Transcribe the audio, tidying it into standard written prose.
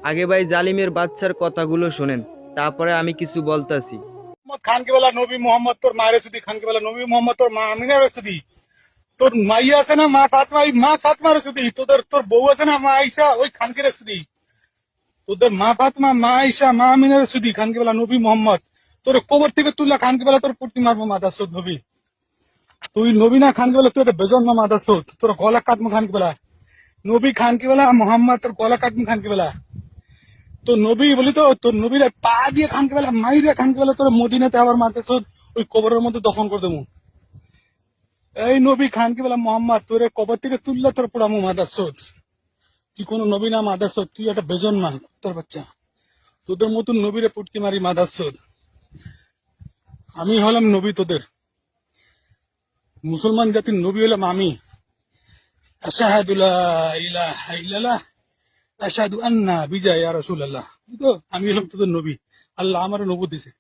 আগে ভাই জালিমের বাচ্চার কথাগুলো শোনেন, তারপরে আমি কিছু বলতাছি। খানকে বেলা নবী মোহাম্মদ তোর মায়ের সুদি, খানকে বেলা নবী মোহাম্মদ তোর মা আমিনার সুদি, তোর মাই আছে না মা ফাতমা, মা ফাতমার সুদি, তোর বউ আছে না মা আইসা ওই খানকের সুদি, তোদের মা ফাতমা মা আইসা মা আমিনার সুদি, খানকে বেলা নবী মোহাম্মদ তোর কবর থেকে তুললা, খানকে বেলা তোর প্রতি মারবো মাদাসুদ নবী, তুই নবী না খানকে বেলা তুই একটা বেজন্মা মাদাসুদ, তোর গলা কাটমু খানকে বেলা নবী, খানকে বেলা মোহাম্মদ তোর গলা কাটমু খানকে বেলা, তোর নবী বলি তো তোর নবীর পা দিয়ে খানকে বেলা মাইরে খানকে বেলা তোর মদিনাতে আবার মাদাসুদ ওই কবরের মধ্যে দফন করে দেবো। এই নবী খানকে বেলা মোহাম্মদ তোর কবর থেকে তুললে তোর পোড়ামু মাদাসুদ, তুই কোন নবী না মাদাসুদ, তুই একটা বেজন্মা তোর বাচ্চা, তোদের মতন নবীরে পুটকি মারি মাদাসুদ, আমি হলাম নবী তোদের, মুসলমান জাতির নবী হলাম আমি। আশহাদু লা ইলাহা ইল্লাল্লাহ আশহাদু আন্না বিজা ইয়া রাসূলুল্লাহ, তো আমি হলাম তোদের নবী, আল্লাহ আমার নবুয়ত দিছে।